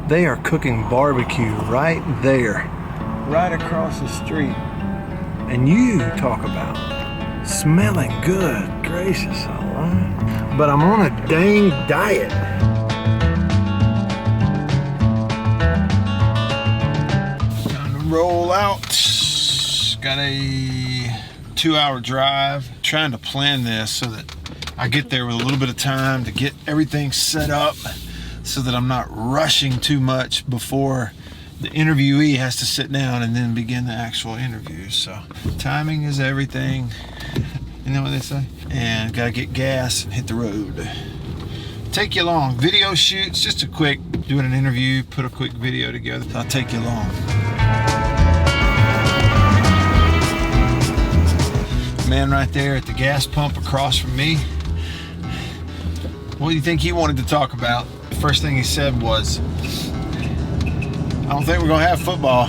They are cooking barbecue right there, right across the street. And you talk about smelling good, gracious alive. But I'm on a dang diet. Time to roll out. Got a 2-hour drive. Trying to plan this so that I get there with a little bit of time to get everything set up so that I'm not rushing too much before the interviewee has to sit down and then begin the actual interview. So timing is everything. You know what they say? And gotta get gas and hit the road. Take you long. Video shoots, just a quick, doing an interview, put a quick video together. I'll take you long. Man right there at the gas pump across from me. What do you think he wanted to talk about? The first thing he said was, I don't think we're gonna have football.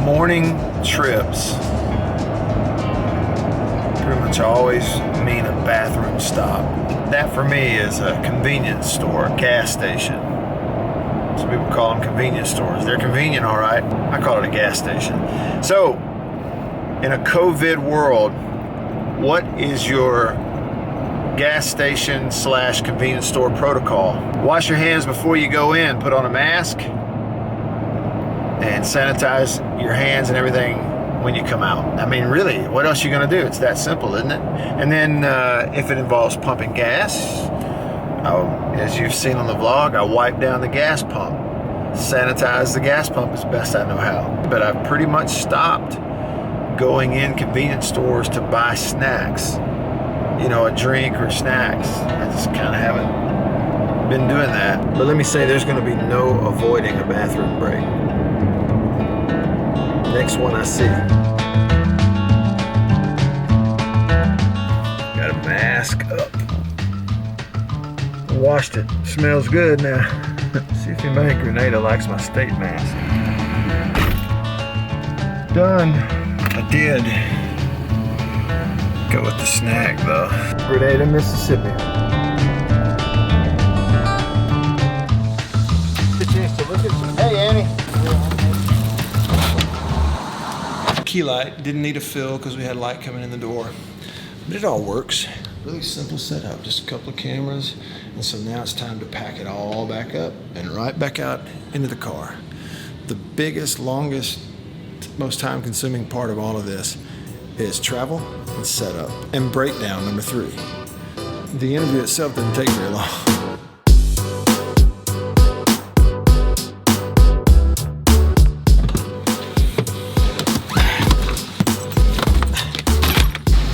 Morning trips pretty much always mean a bathroom stop. That for me is a convenience store, gas station. Some people call them convenience stores. They're convenient, all right. I call it a gas station. So, in a COVID world, what is your gas station / convenience store protocol? Wash your hands before you go in, put on a mask, and sanitize your hands and everything when you come out. I mean, really, what else are you gonna do? It's that simple, isn't it? And then if it involves pumping gas, as you've seen on the vlog, I wipe down the gas pump. Sanitize the gas pump as best I know how. But I've pretty much stopped going in convenience stores to buy snacks. You know, a drink or snacks. I just kind of haven't been doing that. But let me say, there's gonna be no avoiding a bathroom break. Next one I see. Got a mask up. Washed it. Smells good now. See if anybody in Grenada likes my state mask. Done. I did. Go with the snack though. Grenada, Mississippi. Hey Annie. Key light. Didn't need a fill because we had light coming in the door. But it all works. Really simple setup, just a couple of cameras. And so now it's time to pack it all back up and right back out into the car. The biggest, longest, most time consuming part of all of this is travel and setup and breakdown number 3. The interview itself didn't take very long.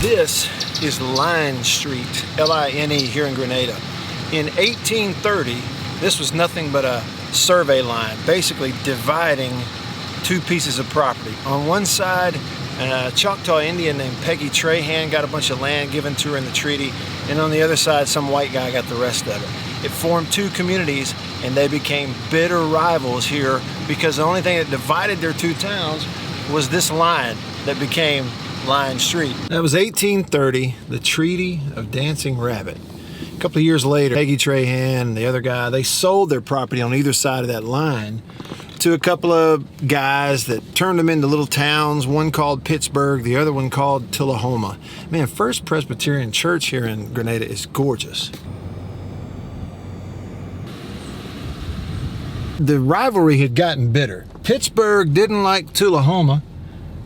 This is Line Street, L-I-N-E, here in Grenada. In 1830, this was nothing but a survey line, basically dividing 2 pieces of property. On one side, a Choctaw Indian named Peggy Trahan got a bunch of land given to her in the treaty, and on the other side, some white guy got the rest of it. It formed 2 communities, and they became bitter rivals here because the only thing that divided their 2 towns was this line that became Line Street. That was 1830, the Treaty of Dancing Rabbit. A couple of years later, Peggy Trahan and the other guy, they sold their property on either side of that line to a couple of guys that turned them into little towns, one called Pittsburgh, the other one called Tullahoma. Man, First Presbyterian Church here in Grenada is gorgeous. The rivalry had gotten bitter. Pittsburgh didn't like Tullahoma,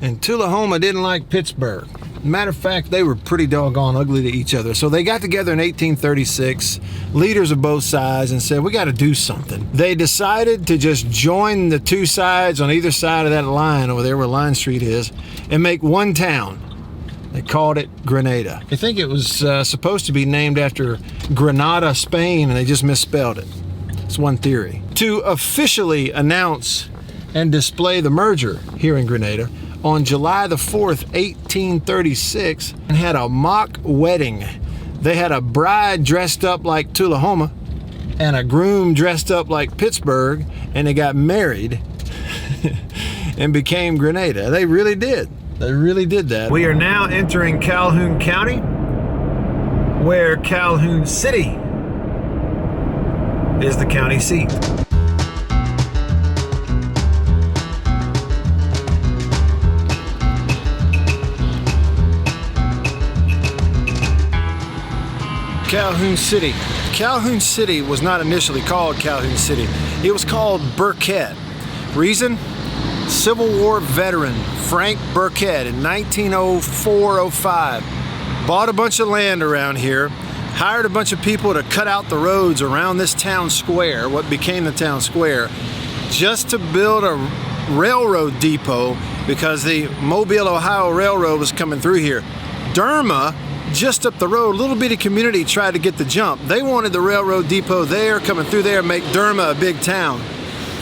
and Tullahoma didn't like Pittsburgh. Matter of fact, they were pretty doggone ugly to each other. So they got together in 1836, leaders of both sides, and said, we got to do something. They decided to just join the 2 sides on either side of that line over there where Line Street is and make one town. They called it Grenada. I think it was supposed to be named after Grenada, Spain, and they just misspelled it. It's one theory. To officially announce and display the merger here in Grenada, on July the 4th, 1836, and had a mock wedding. They had a bride dressed up like Tullahoma and a groom dressed up like Pittsburgh, and they got married and became Grenada. They really did. They really did that. We are now entering Calhoun County, where Calhoun City is the county seat. Calhoun City. Calhoun City was not initially called Calhoun City. It was called Burkett. Reason? Civil War veteran Frank Burkett in 1904-05 bought a bunch of land around here, hired a bunch of people to cut out the roads around this town square, what became the town square, just to build a railroad depot because the Mobile, Ohio Railroad was coming through here. Derma, just up the road, a little bitty community tried to get the jump. They wanted the railroad depot there, coming through there, make Derma a big town.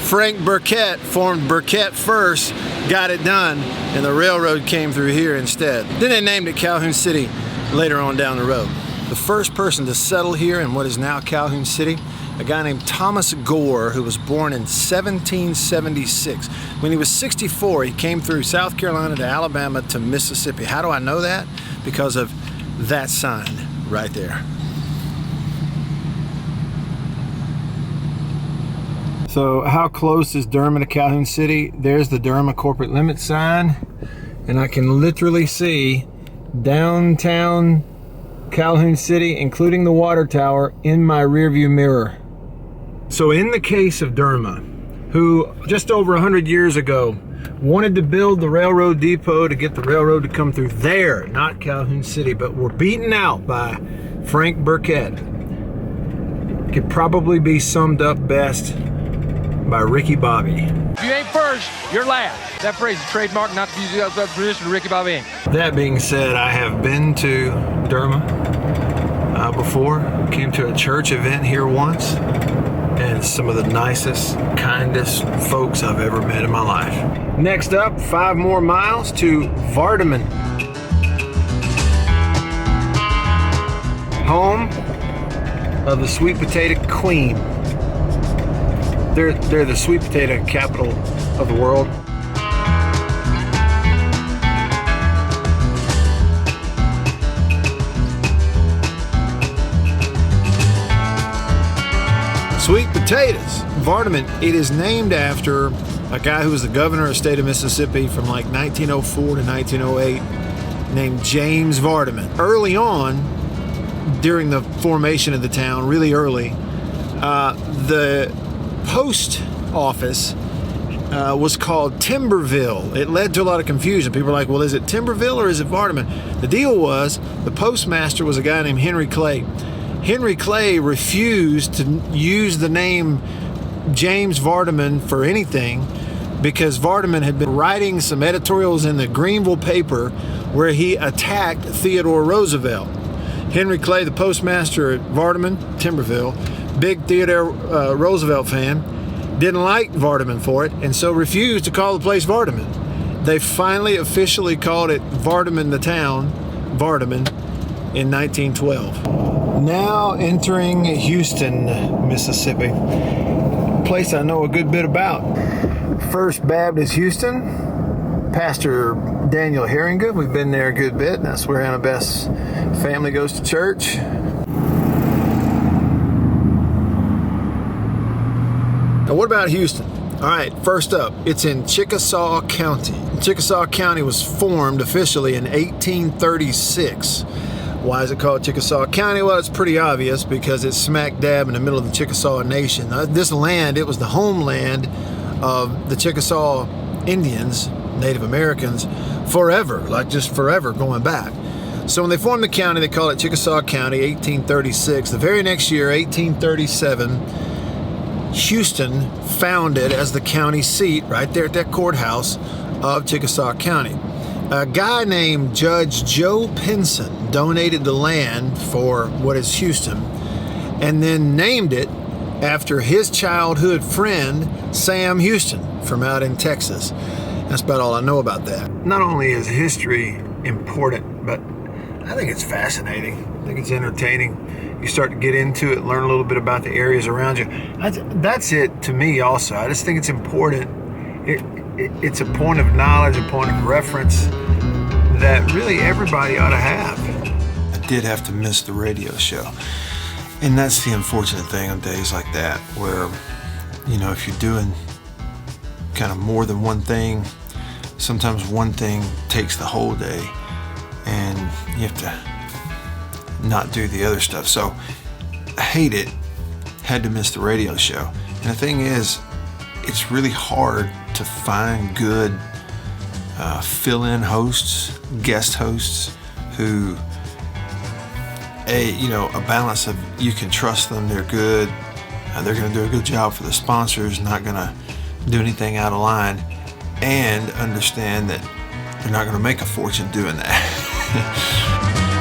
Frank Burkett formed Burkett first, got it done, and the railroad came through here instead. Then they named it Calhoun City later on down the road. The first person to settle here in what is now Calhoun City, a guy named Thomas Gore, who was born in 1776. When he was 64, he came through South Carolina to Alabama to Mississippi. How do I know that? Because of that sign right there. So how close is Derma to Calhoun City? There's the Derma corporate limit sign, and I can literally see downtown Calhoun City, including the water tower, in my rearview mirror. So in the case of Derma, who just over 100 years ago wanted to build the railroad depot to get the railroad to come through there, not Calhoun City, but were beaten out by Frank Burkett, could probably be summed up best by Ricky Bobby. If you ain't first, you're last. That phrase is trademark, not to use the position of Ricky Bobby. That being said, I have been to Derma before. Came to a church event here once, and some of the nicest, kindest folks I've ever met in my life. Next up, 5 more miles to Vardaman, home of the sweet potato queen. They're the sweet potato capital of the world. Sweet potatoes. Vardaman, it is named after a guy who was the governor of the state of Mississippi from like 1904 to 1908, named James Vardaman. Early on, during the formation of the town, really early, the post office was called Timberville. It led to a lot of confusion. People were like, well, is it Timberville or is it Vardaman? The deal was, the postmaster was a guy named Henry Clay. Henry Clay refused to use the name James Vardaman for anything because Vardaman had been writing some editorials in the Greenville paper where he attacked Theodore Roosevelt. Henry Clay, the postmaster at Vardaman, Timberville, big Theodore Roosevelt fan, didn't like Vardaman for it, and so refused to call the place Vardaman. They finally officially called it Vardaman, the town, Vardaman, in 1912. Now entering Houston, Mississippi, a place I know a good bit about. First Baptist Houston, Pastor Daniel Herringa. We've been there a good bit. That's where Annabeth's family goes to church. Now, what about Houston? All right, first up, it's in Chickasaw County. Chickasaw County was formed officially in 1836. Why is it called Chickasaw County? Well, it's pretty obvious because it's smack dab in the middle of the Chickasaw Nation. This land, it was the homeland of the Chickasaw Indians, Native Americans, forever, like just forever going back. So when they formed the county, they called it Chickasaw County, 1836. The very next year, 1837, Houston founded as the county seat right there at that courthouse of Chickasaw County. A guy named Judge Joe Pinson donated the land for what is Houston and then named it after his childhood friend, Sam Houston, from out in Texas. That's about all I know about that. Not only is history important, but I think it's fascinating. I think it's entertaining. You start to get into it, learn a little bit about the areas around you. That's it to me also. I just think it's important. It's a point of knowledge, a point of reference. that really everybody ought to have. I did have to miss the radio show. And that's the unfortunate thing on days like that, where, you know, if you're doing kind of more than one thing, sometimes one thing takes the whole day and you have to not do the other stuff. So I hate it, had to miss the radio show. And the thing is, it's really hard to find good fill-in hosts, guest hosts who, a balance of you can trust them, they're good, they're going to do a good job for the sponsors, not going to do anything out of line, and understand that they're not going to make a fortune doing that.